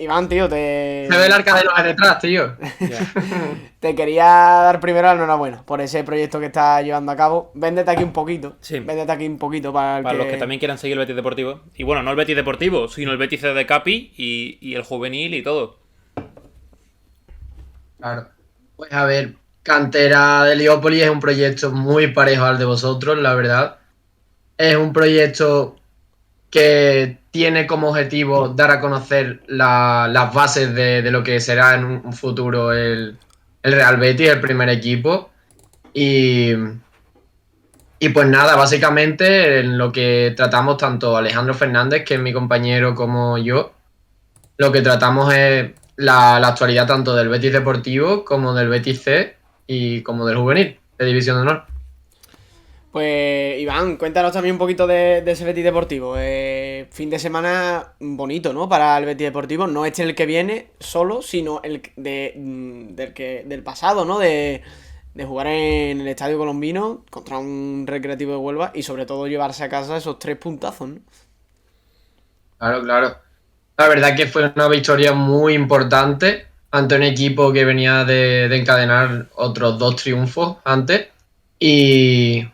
Iván, tío, Se ve el arca de Noé detrás, tío. te quería dar primero la enhorabuena por ese proyecto que estás llevando a cabo. Véndete aquí un poquito. Sí. Véndete aquí un poquito para el Para que... los que también quieran seguir el Betis Deportivo. Y bueno, no el Betis Deportivo, sino el Betis de Capi y el juvenil y todo. Claro. Pues a ver, Cantera de Heliópolis es un proyecto muy parejo al de vosotros, la verdad. Es un proyecto que tiene como objetivo dar a conocer las bases de lo que será en un futuro el Real Betis, el primer equipo. Y pues nada, básicamente en lo que tratamos tanto Alejandro Fernández, que es mi compañero, como yo, lo que tratamos es la actualidad tanto del Betis Deportivo como del Betis C y como del Juvenil, de División de Honor. Pues Iván, cuéntanos también un poquito de ese Betis Deportivo. Fin de semana bonito, ¿no? Para el Betis Deportivo. No este el que viene solo, sino del pasado, ¿no? De jugar en el Estadio Colombino contra un Recreativo de Huelva y sobre todo llevarse a casa esos 3 puntazos, ¿no? Claro, claro. La verdad que fue una victoria muy importante ante un equipo que venía de encadenar otros 2 triunfos antes. Y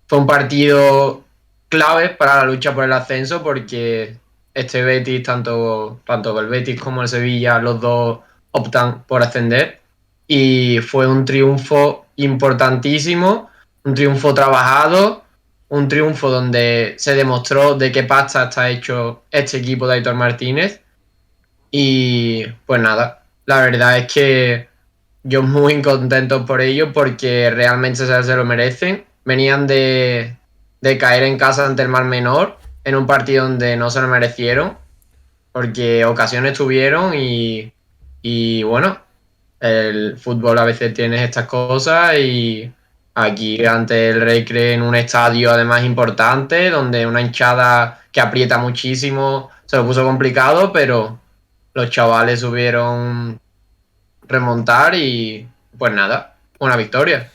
fue un partido clave para la lucha por el ascenso porque este Betis, tanto el Betis como el Sevilla, los dos optan por ascender. Y fue un triunfo importantísimo, un triunfo trabajado, un triunfo donde se demostró de qué pasta está hecho este equipo de Aitor Martínez. Y pues nada, la verdad es que yo muy contento por ello porque realmente se lo merecen. Venían de caer en casa ante el Mar Menor en un partido donde no se lo merecieron porque ocasiones tuvieron y bueno, el fútbol a veces tiene estas cosas y aquí ante el Recre en un estadio además importante donde una hinchada que aprieta muchísimo se lo puso complicado, pero los chavales supieron remontar y pues nada, una victoria.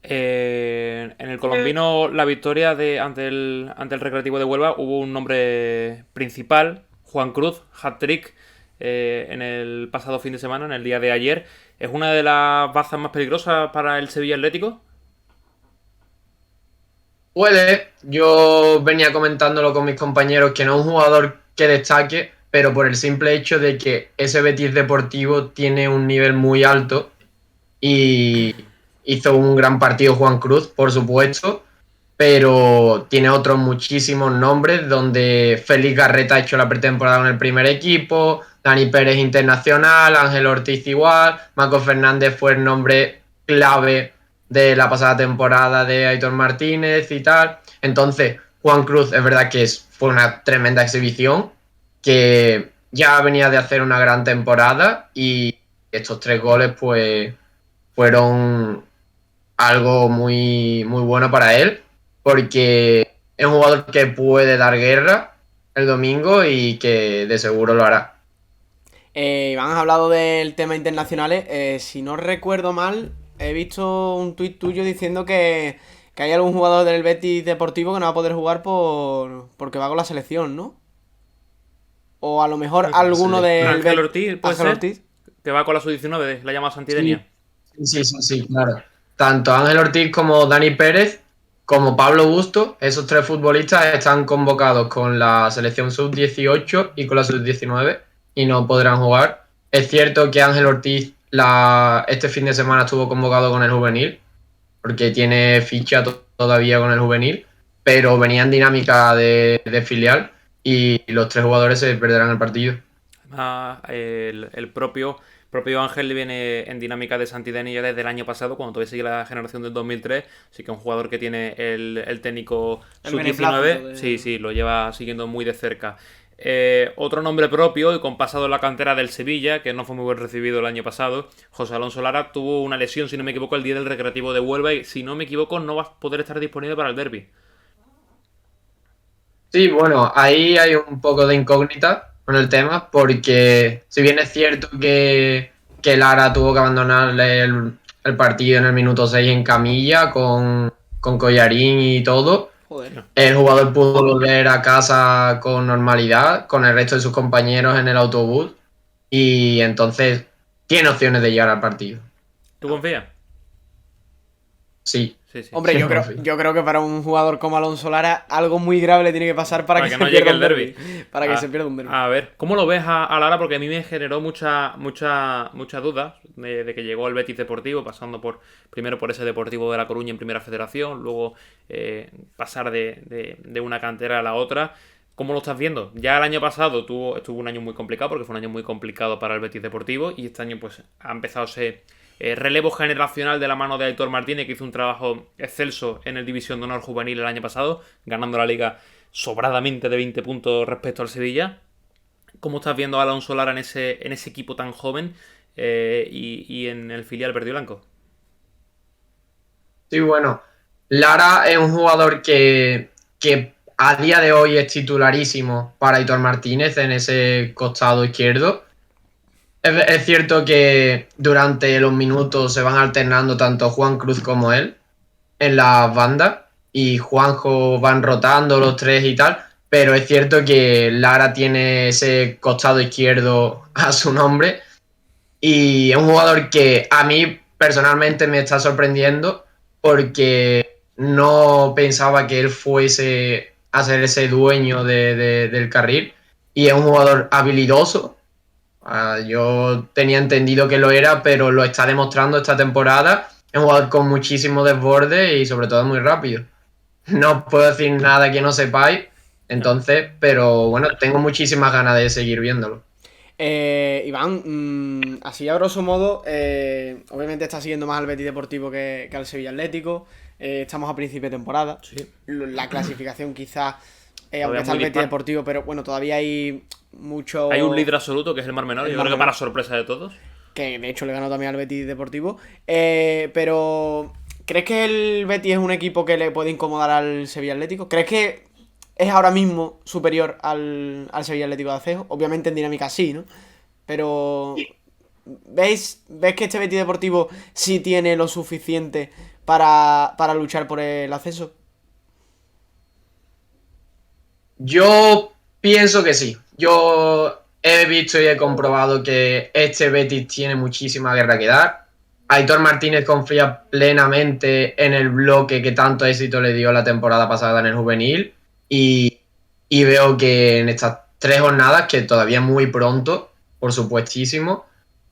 En el Colombino, la victoria ante el Recreativo de Huelva, hubo un nombre principal, Juan Cruz, hat-trick, en el pasado fin de semana, en el día de ayer. ¿Es una de las bazas más peligrosas para el Sevilla Atlético? Puede, yo venía comentándolo con mis compañeros que no es un jugador que destaque, pero por el simple hecho de que ese Betis Deportivo tiene un nivel muy alto y hizo un gran partido Juan Cruz, por supuesto, pero tiene otros muchísimos nombres donde Félix Garreta ha hecho la pretemporada en el primer equipo, Dani Pérez internacional, Ángel Ortiz igual, Marco Fernández fue el nombre clave de la pasada temporada de Aitor Martínez y tal. Entonces, Juan Cruz es verdad que fue una tremenda exhibición, que ya venía de hacer una gran temporada y estos 3 goles pues fueron algo muy, muy bueno para él, porque es un jugador que puede dar guerra el domingo y que de seguro lo hará. Iván, has hablado del tema internacionales. Si no recuerdo mal, he visto un tuit tuyo diciendo que hay algún jugador del Betis Deportivo que no va a poder jugar porque va con la selección, ¿no? O a lo mejor alguno del Ángel Ortiz, puede Ángel ser, Ortiz. que va con la sub-19, la llama Santidenia. Sí, claro. Tanto Ángel Ortiz como Dani Pérez, como Pablo Busto, esos 3 futbolistas están convocados con la selección sub-18 y con la sub-19 y no podrán jugar. Es cierto que Ángel Ortiz este fin de semana estuvo convocado con el juvenil, porque tiene ficha todavía con el juvenil, pero venía en dinámica de filial y los 3 jugadores se perderán el partido. El propio Ángel viene en dinámica de Santidenia ya desde el año pasado, cuando todavía sigue la generación del 2003. Así que un jugador que tiene el técnico sub-19, sí, lo lleva siguiendo muy de cerca. Otro nombre propio y con pasado en la cantera del Sevilla, que no fue muy bien recibido el año pasado, José Alonso Lara, tuvo una lesión, si no me equivoco, el día del Recreativo de Huelva y, si no me equivoco, no va a poder estar disponible para el derbi. Sí, bueno, ahí hay un poco de incógnita con el tema, porque si bien es cierto que Lara tuvo que abandonar el partido en el minuto 6 en camilla con collarín y todo, Joder. el jugador pudo volver a casa con normalidad, con el resto de sus compañeros en el autobús. y entonces tiene opciones de llegar al partido. ¿Tú confías? Sí. Sí, sí. Hombre, Sí, yo confío. creo que para un jugador como Alonso Lara algo muy grave le tiene que pasar para Para que que se no pierda llegue el un derbi. derbi. Para que se pierda un derbi. A ver, ¿cómo lo ves a Lara? Porque a mí me generó muchas dudas de que llegó al Betis Deportivo, pasando primero por ese Deportivo de La Coruña en Primera Federación, luego pasar de una cantera a la otra. ¿Cómo lo estás viendo? Ya el año pasado estuvo un año muy complicado, porque fue un año muy complicado para el Betis Deportivo, y este año pues ha empezado ese relevo generacional de la mano de Aitor Martínez, que hizo un trabajo excelso en el División de Honor Juvenil el año pasado, ganando la liga sobradamente de 20 puntos respecto al Sevilla. ¿Cómo estás viendo a Alonso Lara en ese equipo tan joven y en el filial verde y blanco? Sí, bueno, Lara es un jugador que a día de hoy es titularísimo para Aitor Martínez en ese costado izquierdo. Es cierto que durante los minutos se van alternando tanto Juan Cruz como él en las bandas y Juanjo van rotando los tres y tal, pero es cierto que Lara tiene ese costado izquierdo a su nombre y es un jugador que a mí personalmente me está sorprendiendo porque no pensaba que él fuese a ser ese dueño del carril y es un jugador habilidoso. Yo tenía entendido que lo era, pero lo está demostrando esta temporada. Es un jugador con muchísimo desborde y sobre todo muy rápido. No os puedo decir nada que no sepáis, Ya. entonces, pero bueno, tengo muchísimas ganas de seguir viéndolo. Iván, así a grosso modo, obviamente está siguiendo más al Betis Deportivo que al Sevilla Atlético. Estamos a principio de temporada. Sí. La clasificación quizás, Todavía aunque está muy el Betis dispar. Deportivo, pero bueno, todavía hay mucho... Hay un líder absoluto que es el Mar Menor, El yo Mar creo que Menor. para sorpresa de todos. Que de hecho le ganó también al Betis Deportivo. Pero, ¿crees que el Betis es un equipo que le puede incomodar al Sevilla Atlético? ¿Crees que es ahora mismo superior al Sevilla Atlético de Acejo? Obviamente en dinámica sí, ¿no? Pero, ¿ves que este Betis Deportivo sí tiene lo suficiente para luchar por el ascenso? Yo pienso que sí. Yo he visto y he comprobado que este Betis tiene muchísima guerra que dar. Aitor Martínez confía plenamente en el bloque que tanto éxito le dio la temporada pasada en el juvenil y veo que en estas 3 jornadas, que todavía es muy pronto, por supuestísimo,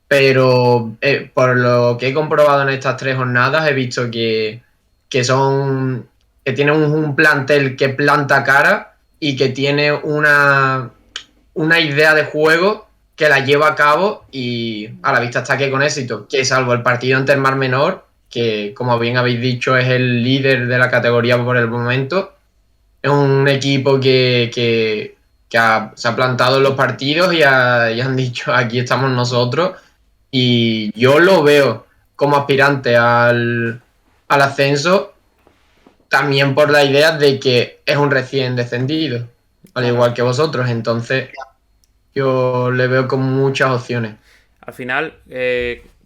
pero por lo que he comprobado en estas 3 jornadas he visto que son que tienen un plantel que planta cara y que tiene una idea de juego que la lleva a cabo y a la vista está que con éxito, que salvo el partido ante el Mar Menor, que como bien habéis dicho es el líder de la categoría por el momento, es un equipo que se ha plantado en los partidos y han dicho aquí estamos nosotros y yo lo veo como aspirante al ascenso también por la idea de que es un recién descendido, al Claro. igual que vosotros, entonces yo le veo con muchas opciones. Al final,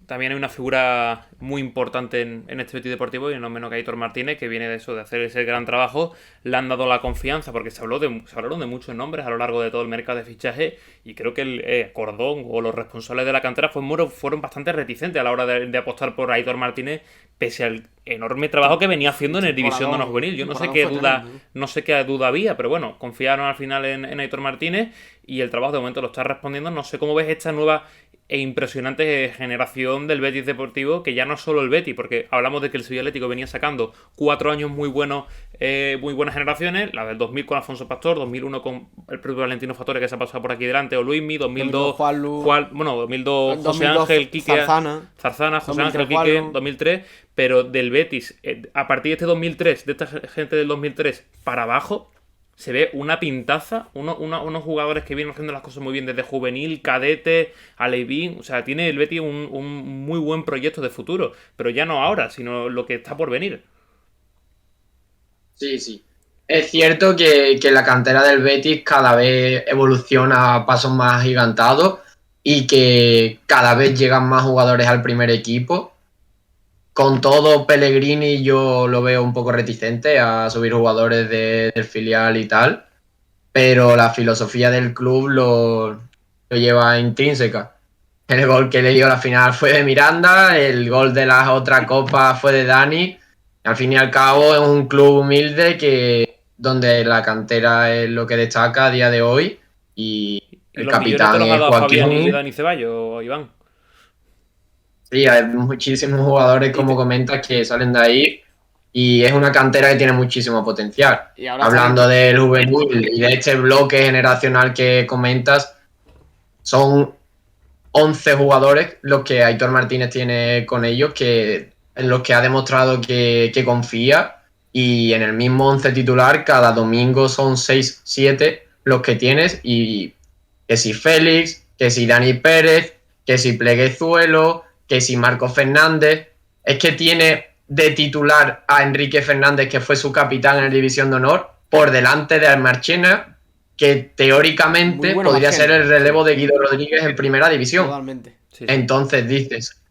también hay una figura muy importante en este Betis Deportivo y no menos que Aitor Martínez, que viene de eso, de hacer ese gran trabajo. Le han dado la confianza porque se hablaron de muchos nombres a lo largo de todo el mercado de fichaje y creo que el Cordón o los responsables de la cantera fueron bastante reticentes a la hora de apostar por Aitor Martínez, pese al enorme trabajo que venía haciendo en el División de Honor Juvenil. Yo no sé qué fue duda, tremendo. no sé qué duda había, pero bueno, confiaron al final en Aitor Martínez y el trabajo de momento lo está respondiendo. No sé cómo ves esta nueva e impresionante generación del Betis Deportivo, que ya no es solo el Betis, porque hablamos de que el Sevilla Atlético venía sacando 4 años muy buenos, muy buenas generaciones, la del 2000 con Alfonso Pastor, 2001 con el propio Valentino Fatore que se ha pasado por aquí delante, o Luismi, 2002 Juanlu, 2002 José 2002 Ángel, Quique Zarzana, José 2003 Ángel, Quique, Juanlu. 2003, pero del Betis, a partir de este 2003, de esta gente del 2003 para abajo, se ve una pintaza, unos jugadores que vienen haciendo las cosas muy bien desde juvenil, cadete, alevín. O sea, tiene el Betis un muy buen proyecto de futuro, pero ya no ahora, sino lo que está por venir. Sí, sí. Es cierto que la cantera del Betis cada vez evoluciona a pasos más agigantados y que cada vez llegan más jugadores al primer equipo. Con todo, Pellegrini yo lo veo un poco reticente a subir jugadores del filial y tal, pero la filosofía del club lo lleva intrínseca. El gol que le dio la final fue de Miranda, el gol de las otras copas fue de Dani. Al fin y al cabo es un club humilde donde la cantera es lo que destaca a día de hoy y ¿Y el los millones te capitán los ha es dado Fabián y Joaquín. Dani Ceballos, Iván? Sí, hay muchísimos jugadores, como comentas, que salen de ahí y es una cantera que tiene muchísimo potencial. Y ahora Hablando del juvenil y de este bloque generacional que comentas, son 11 jugadores los que Aitor Martínez tiene con ellos, en los que ha demostrado que confía, y en el mismo 11 titular cada domingo son 6 7 los que tienes, y que si Félix, que si Dani Pérez, que si Pleguezuelo, que si Marco Fernández, es que tiene de titular a Enrique Fernández, que fue su capitán en la División de Honor, por delante de Almarchena, que teóricamente podría ser el relevo de Guido Rodríguez en primera división. Totalmente. Sí. Entonces dices,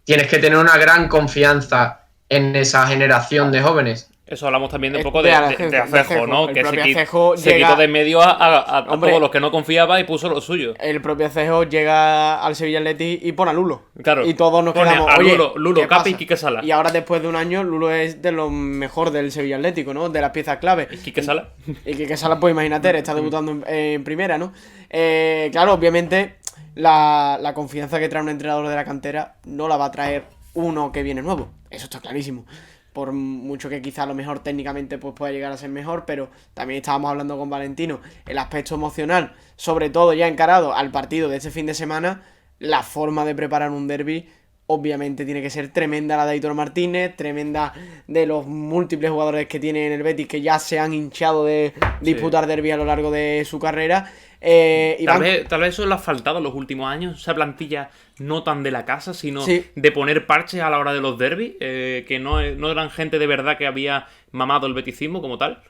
tienes que tener una gran confianza en esa generación de jóvenes. Eso hablamos también de un poco de Acejo, ¿no? Que se llega, quitó de en medio a hombre, todos los que no confiaba y puso lo suyo. El propio Acejo llega al Sevilla Athletic y pone a Lulo. Claro. Y todos nos quedamos, a oye, Lulo, Capi y Quique Sala. Y ahora después de un año, Lulo es de lo mejor del Sevilla Atlético, ¿no? De las piezas clave. ¿Y Quique Sala? Y Quique Sala, pues imagínate, está debutando en primera, ¿no? Claro, obviamente, la confianza que trae un entrenador de la cantera no la va a traer uno que viene nuevo. Eso está clarísimo. Por mucho que quizá a lo mejor técnicamente pues pueda llegar a ser mejor, pero también estábamos hablando con Valentino, el aspecto emocional, sobre todo ya encarado al partido de este fin de semana, la forma de preparar un derbi obviamente tiene que ser tremenda la de Aitor Martínez, tremenda de los múltiples jugadores que tiene en el Betis que ya se han hinchado de disputar derbi a lo largo de su carrera. Tal vez eso le ha faltado en los últimos años, esa plantilla no tan de la casa, sino de poner parches a la hora de los derbis, que no eran gente de verdad que había mamado el beticismo como tal.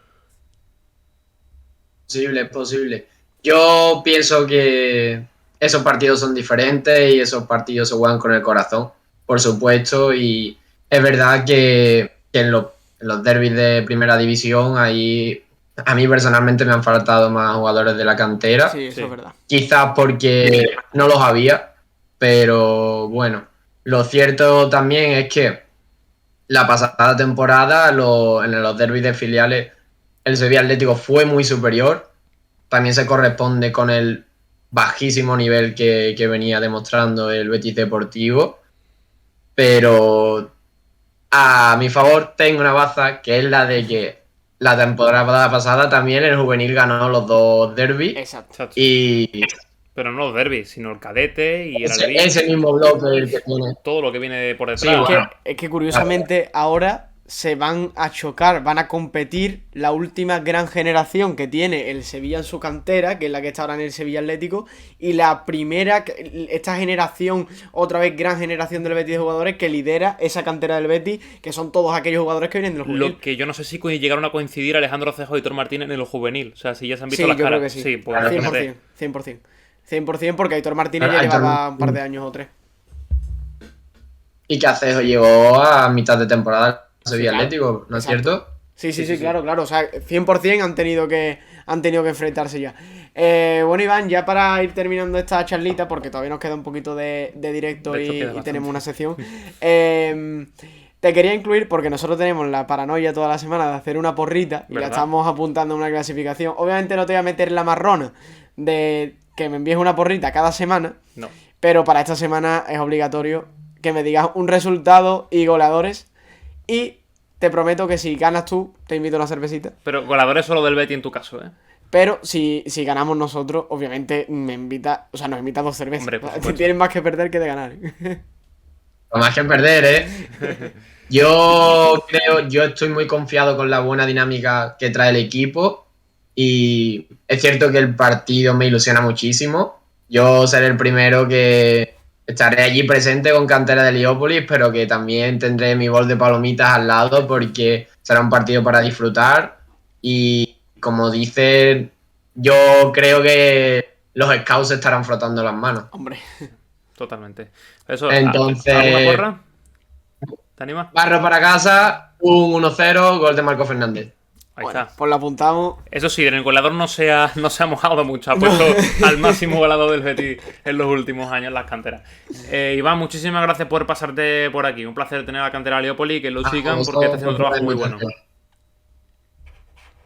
Es posible. Yo pienso que esos partidos son diferentes y esos partidos se juegan con el corazón, por supuesto, y es verdad que en los derbis de primera división ahí a mí personalmente me han faltado más jugadores de la cantera. Sí, eso es verdad. Quizás porque no los había, pero bueno, lo cierto también es que la pasada temporada en los derbis de filiales el Sevilla Atlético fue muy superior. También se corresponde con el bajísimo nivel que venía demostrando el Betis Deportivo. Pero a mi favor tengo una baza, que es la de que la temporada pasada también el juvenil ganó los 2 derbis. Exacto. Pero no los derbis, sino el cadete y el Albion. Ese mismo bloque el que tiene. Todo lo que viene por detrás. Sí, es que curiosamente ahora se van a chocar, van a competir la última gran generación que tiene el Sevilla en su cantera, que es la que está ahora en el Sevilla Atlético, y la primera, esta generación, otra vez gran generación del Betis de jugadores que lidera esa cantera del Betis, que son todos aquellos jugadores que vienen del juvenil. Lo que yo no sé si llegaron a coincidir Alejandro Acejo y Aitor Martínez en el juvenil, o sea, si ya se han visto las yo caras. Creo que sí. Sí, pues 100%, 100% porque Aitor Martínez ya llevaba un par de años o 3. Y que Acejo llegó a mitad de temporada Sevilla Atlético, ¿no es cierto? Sí, claro. O sea, 100% han tenido que enfrentarse ya. Bueno, Iván, ya para ir terminando esta charlita, porque todavía nos queda un poquito de directo y tenemos una sección. Te quería incluir porque nosotros tenemos la paranoia toda la semana de hacer una porrita y la estamos apuntando a una clasificación. Obviamente no te voy a meter la marrona de que me envíes una porrita cada semana, no. Pero para esta semana es obligatorio que me digas un resultado y goleadores. Y te prometo que si ganas tú, te invito a una cervecita. Pero goleadores solo del Betis en tu caso, ¿eh? Pero si ganamos nosotros, obviamente nos invita 2 cervezas. Hombre, tienes más que perder que de ganar. Más que perder, ¿eh? Yo estoy muy confiado con la buena dinámica que trae el equipo. Y es cierto que el partido me ilusiona muchísimo. Yo seré el primero que estaré allí presente con cantera de Heliópolis, pero que también tendré mi bol de palomitas al lado porque será un partido para disfrutar. Y como dicen, yo creo que los scouts estarán frotando las manos. Hombre. Totalmente. Eso, entonces, ¿alguna porra? ¿Te animas? Barro para casa, un 1-0, gol de Marco Fernández. Ahí Bueno, está. pues lo apuntamos. Eso sí, el goleador no se ha mojado mucho, ha puesto al máximo goleador del Betis en los últimos años en las canteras. Iván, muchísimas gracias por pasarte por aquí. Un placer tener a la cantera Leópoli, que lo sigan porque está haciendo un trabajo muy bueno.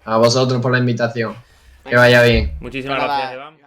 A vosotros por la invitación. Que vaya bien. Muchísimas Nada. gracias, Iván.